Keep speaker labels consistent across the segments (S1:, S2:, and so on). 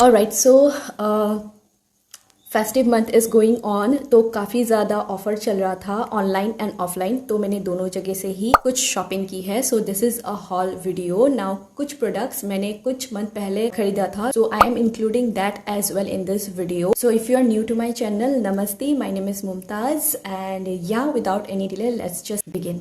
S1: Alright so festive month is going on, तो काफ़ी ज़्यादा ऑफर चल रहा था ऑनलाइन एंड ऑफलाइन, तो मैंने दोनों जगह से ही कुछ शॉपिंग की है। So this is a haul video. Now कुछ प्रोडक्ट्स मैंने कुछ मंथ पहले खरीदा था, so I am including that as well in this video. So if you are new to my channel, नमस्ते, my name is Mumtaz and yeah without any delay let's just begin.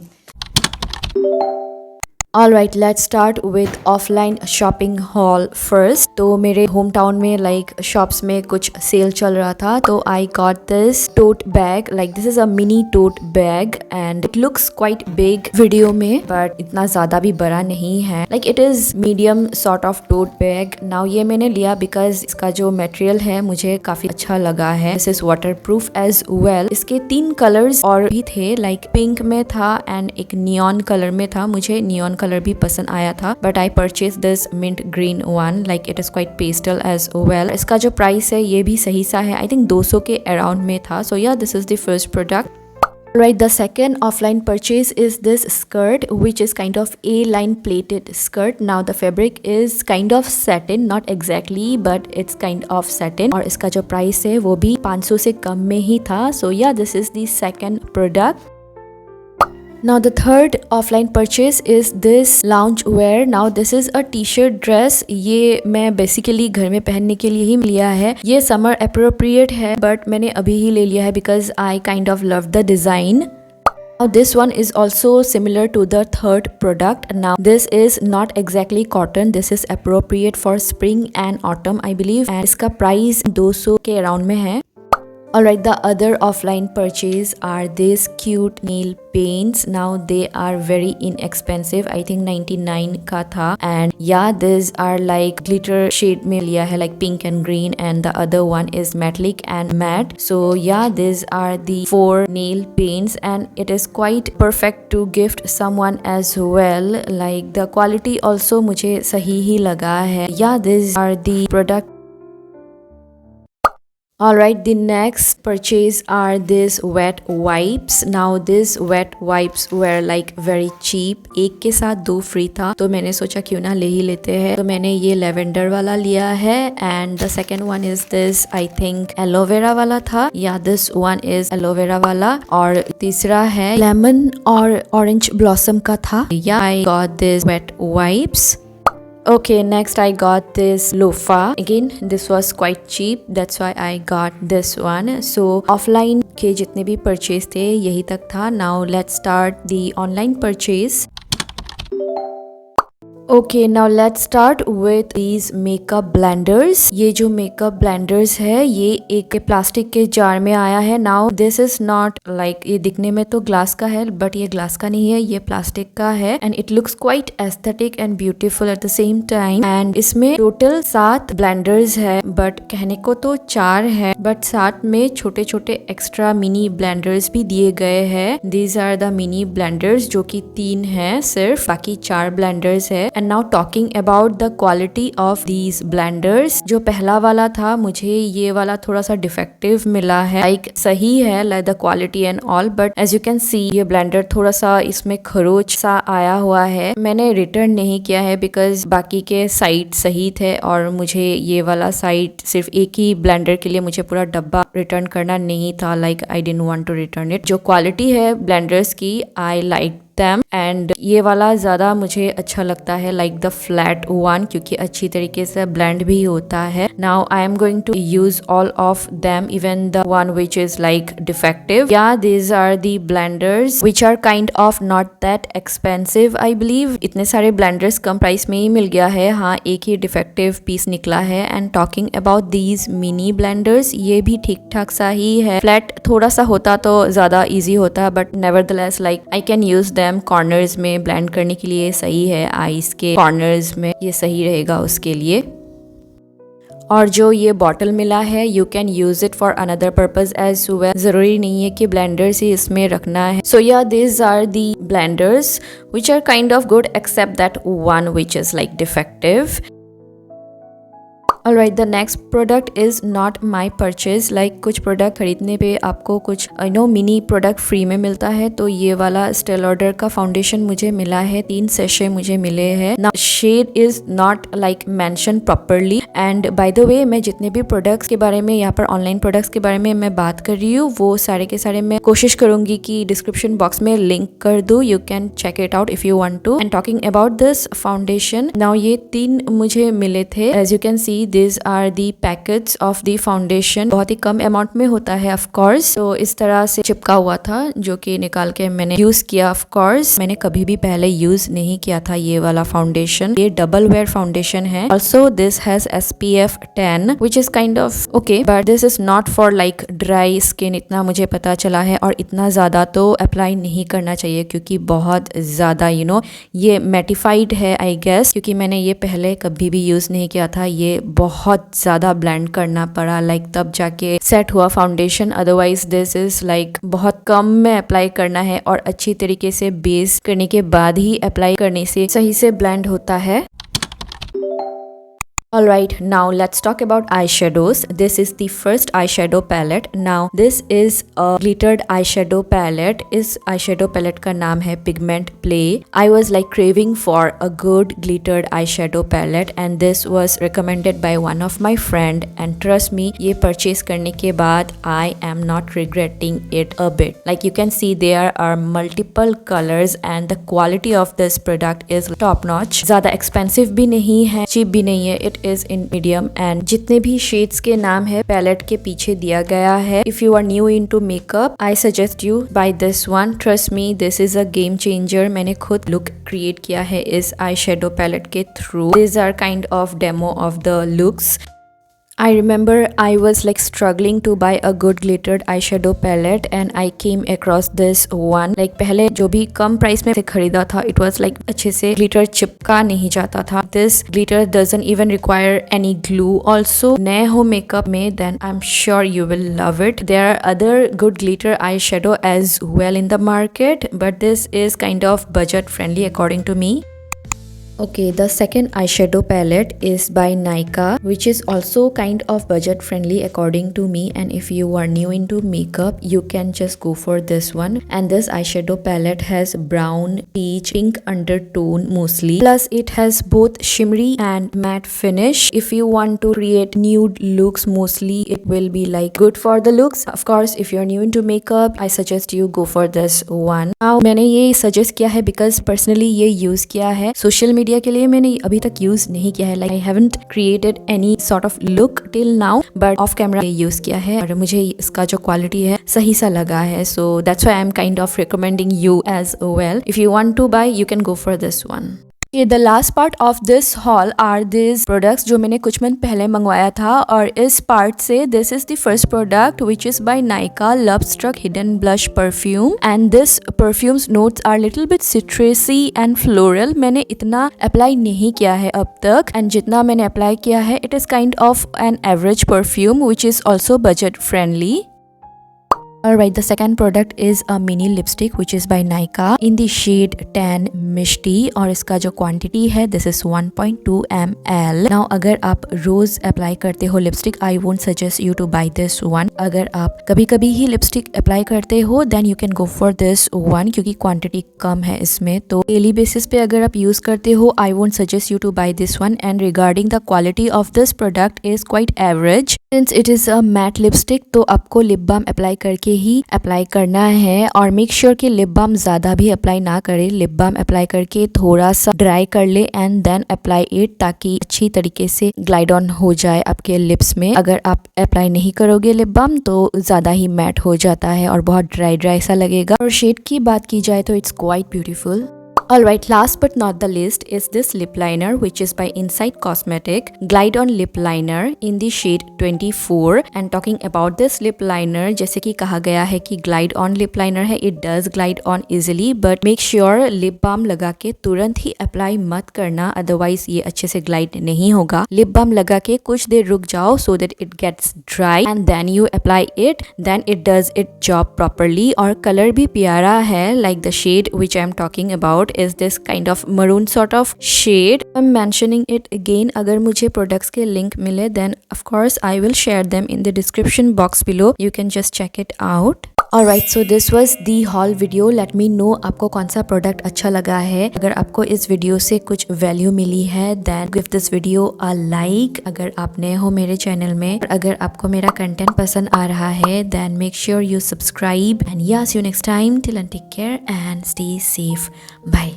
S1: Alright, let's start with offline shopping haul first. तो मेरे home town में shops में कुछ cell चल रहा था, तो I got this tote bag. This is a mini tote bag and it looks quite big video में, बट इतना ज़्यादा भी बड़ा नहीं है। It is medium sort of tote bag. Now ये मैंने लिया बिकॉज इसका जो मटेरियल है मुझे काफ़ी अच्छा लगा है। This is waterproof as well. इसके 3 कलर्स और भी थे, पिंक में था एंड एक नियॉन कलर में था। मुझे नियॉन कलर भी पसंद आया था, but I purchase this mint green one. It is quite pastel as well. इसका जो प्राइस है ये भी सही सा है, आई थिंक 200 के अराउंड में था। सो yeah this is the first product. Right, the second offline purchase is this skirt, which is kind of A-line plated skirt. Now the fabric is kind of satin, not exactly, but it's kind of satin. और इसका जो price है वो भी 500 से कम में ही था. So yeah, this is the second product. Now the third offline purchase is this lounge wear. Now this is a t-shirt dress. ये मैं basically घर में पहनने के लिए ही लिया है। ये summer appropriate है, but मैंने अभी ही ले लिया है because I kind of love the design. Now this one is also similar to the third product. Now this is not exactly cotton. This is appropriate for spring and autumn, I believe. And इसका price 200 के around में है. Alright, the other offline purchase are these cute nail paints. Now they are very inexpensive. I think 99 का था. And yeah, these are glitter shade में लिया है, pink and green, and the other one is metallic and matte. So yeah, these are the 4 nail paints and it is quite perfect to gift someone as well. The quality also मुझे सही ही लगा है. Yeah, these are the product. Alright, the next purchase are these wet wipes. Now these wet wipes were very cheap. एक के साथ 2 free था, तो मैंने सोचा क्यों ना ले ही लेते हैं। तो मैंने ये लेवेंडर वाला लिया है and the second one is this, I think aloe vera वाला था। या this one is एलोवेरा वाला, और तीसरा है लेमन और ऑरेंज ब्लॉसम का था। या I got this wet wipes. Okay, next I got this loofah. Again, this was quite cheap. That's why I got this one. So offline के जितने भी purchase थे यही तक था. Now let's start the online purchase. Okay, now let's start with these makeup blenders. ये जो makeup blenders है ये एक प्लास्टिक के जार में आया है. Now this is not ये दिखने में तो ग्लास का है, but ये ग्लास का नहीं है, ये प्लास्टिक का है and it looks quite aesthetic and beautiful at the same time. And इसमें टोटल 7 blenders है, but कहने को तो 4 है, but साथ में छोटे छोटे एक्स्ट्रा मिनी blenders भी दिए गए हैं. These are the mini blenders जो कि 3 है सिर्फ, बाकी 4 blenders है. And now talking about the quality of these blenders, जो पहला वाला था मुझे ये वाला थोड़ा सा डिफेक्टिव मिला है. सही है the quality and all, but as you can see ये blender थोड़ा सा इसमें खरोच सा आया हुआ है. मैंने रिटर्न नहीं किया है because बाकी के साइड सही थे और मुझे ये वाला साइड सिर्फ एक ही ब्लेंडर के लिए मुझे पूरा डब्बा रिटर्न करना नहीं था. I didn't want to return it. जो क्वालिटी है ब्लेंडर्स की I like them and ये वाला ज़्यादा मुझे अच्छा लगता है, the flat one, क्योंकि अच्छी तरीके से blend भी होता है. Now I am going to use all of them, even the one which is defective. Yeah, these are the blenders which are kind of not that expensive, I believe. इतने सारे blenders कम price में ही मिल गया है. हाँ, एक ही defective piece निकला है. And talking about these mini blenders, ये भी ठीक ठाक सा ही है. Flat थोड़ा सा होता तो ज़्यादा easy होता, but nevertheless I can use them corners में ब्लेंड करने के लिए सही है. आईज के कॉर्नर्स में ये सही रहेगा उसके लिए. और जो ये बॉटल मिला है you can use it for another purpose as well. जरूरी नहीं है कि ब्लेंडर्स ही इसमें रखना है. So yeah this are the blenders which are kind of good except that one which is defective. Alright, the next product is not my purchase. Like कुछ product खरीदने पे आपको कुछ मिनी प्रोडक्ट फ्री में मिलता है, तो ये वाला स्टेल लॉडर का फाउंडेशन मुझे मिला है, 3 सेशे मुझे मिले हैं। Now shade is not like mentioned properly and by the way मैं जितने भी प्रोडक्ट्स के बारे में यहाँ पर ऑनलाइन प्रोडक्ट्स के बारे में मैं बात कर रही हूँ वो सारे के सारे मैं कोशिश करूंगी कि डिस्क्रिप्शन बॉक्स में लिंक कर दूँ, you can check it out if you want to. And talking about this foundation, now ये 3 मुझे मिले थे। As you can see this are the packets of the foundation, बहुत ही कम अमाउंट में होता है ऑफ कोर्स, तो इस तरह से चिपका हुआ था जो कि निकाल के मैंने यूज किया। ऑफ कोर्स मैंने कभी भी पहले यूज नहीं किया था ये वाला फाउंडेशन, ये डबल वेयर फाउंडेशन है। Also this has SPF 10 which is kind of okay but this is not for like dry skin, इतना मुझे पता चला है। और इतना ज्यादा तो अप्लाई नहीं करना चाहिए क्योंकि बहुत ज्यादा ये मैटिफाइड है आई गेस, क्योंकि मैंने ये पहले कभी भी यूज नहीं किया था। ये बहुत ज्यादा ब्लेंड करना पड़ा लाइक तब जाके सेट हुआ foundation, otherwise this is like बहुत कम में अप्लाई करना है और अच्छी तरीके से बेस करने के बाद ही अप्लाई करने से सही से ब्लेंड होता है। Alright, now let's talk about eyeshadows. This is the first eyeshadow palette. Now this is a glittered eyeshadow palette. इस eyeshadow palette का नाम है Pigment Play. I was like craving for a good glittered eyeshadow palette and this was recommended by one of my friend and trust me, ये purchase करने के बाद I am not regretting it a bit. Like you can see there are multiple colors and the quality of this product is top notch. ज़्यादा expensive भी नहीं है, cheap भी नहीं है, it is in medium and जितने भी shades के नाम है पैलेट के पीछे दिया गया है। If you are new into makeup, I suggest you buy this one. Trust me, this is a game changer. मैंने खुद लुक क्रिएट किया है इस आई शेडो पैलेट के through. These are kind of demo of the looks. I remember I was like struggling to buy a good glittered eyeshadow palette and I came across this one. Like पहले जो भी कम price में खरीदा था it was like अच्छे से glitter चिपका नहीं जाता था। This glitter doesn't even require any glue. Also नए हो मेकअप में then I'm sure you will love it. There are other good glitter eyeshadow as well in the market but this is kind of budget friendly according to me. Okay, the second eyeshadow palette is by Nykaa which is also kind of budget friendly according to me and if you are new into makeup you can just go for this one. And this eyeshadow palette has brown, peach, pink undertone mostly, plus it has both shimmery and matte finish. If you want to create nude looks mostly it will be like good for the looks. Of course if you are new into makeup I suggest you go for this one. Now मैंने ये suggest किया है because personally ये use किया है social media के लिए, मैंने अभी तक यूज नहीं किया है। Like I haven't created any sort of look till now but of camera use किया है और मुझे इसका जो क्वालिटी है सही सा लगा है, so that's why I am kind of recommending you as well. If you want to buy you can go for this one. The last part of this haul are these products जो मैंने कुछ month पहले मंगवाया था और इस part से this is the first product which is by Nykaa Love Struck Hidden Blush Perfume and this perfume's notes are little bit citrusy and floral. मैंने इतना अप्लाई नहीं किया है अब तक and जितना मैंने अप्लाई किया है it is kind of an average perfume which is also budget friendly. Alright, the second product is a mini lipstick which is by Nykaa in the shade Tan Mishti और इसका जो quantity है this is 1.2 ml. Now अगर आप रोज apply करते हो lipstick I won't suggest you to buy this one. अगर आप कभी कभी ही लिपस्टिक अप्लाई करते हो then you can go for this one क्योंकि quantity कम है इसमें, तो डेली बेसिस पे अगर आप यूज करते हो I won't suggest you to buy this one. And regarding the quality of this product is quite average since it is a matte lipstick, तो आपको लिप बाम अप्लाई करके ही अप्लाई करना है और मेक श्योर कि lip balm ज़्यादा भी apply ना करें। लिप बाम अप्लाई करके थोड़ा सा ड्राई कर ले एंड देन अप्लाई इट ताकि अच्छी तरीके से ग्लाइड ऑन हो जाए आपके लिप्स में। अगर आप अप्लाई नहीं करोगे लिप बाम तो ज़्यादा ही मैट हो जाता है और बहुत ड्राई ड्राई सा लगेगा। और शेड की बात की जाए तो it's quite beautiful. Alright, last but not the least is this lip liner which is by Insight Cosmetic Glide On Lip Liner in the shade 24. And talking about this lip liner, जैसे कि कहा गया है कि Glide On Lip Liner है, it does glide on easily but make sure lip balm लगा के तुरंत ही अप्लाई मत करना, otherwise ये अच्छे से glide नहीं होगा। lip balm लगा के कुछ देर रुक जाओ so that it gets dry and then you apply it, then it does its job properly। और कलर भी प्यारा है like the shade which I am talking about is this kind of maroon sort of shade. I'm mentioning it again. अगर मुझे products के link मिले then of course I will share them in the description box below. You can just check it out. Alright, so this was the haul video. Let me know आपको कौन सा product अच्छा लगा है. अगर आपको इस वीडियो से कुछ वैल्यू मिली है then give this video a like. अगर आप नए हो मेरे चैनल में, अगर आपको मेरा कंटेंट पसंद आ रहा है then make sure you subscribe. And yeah, see you next time. Till then, take care and stay safe. Bye.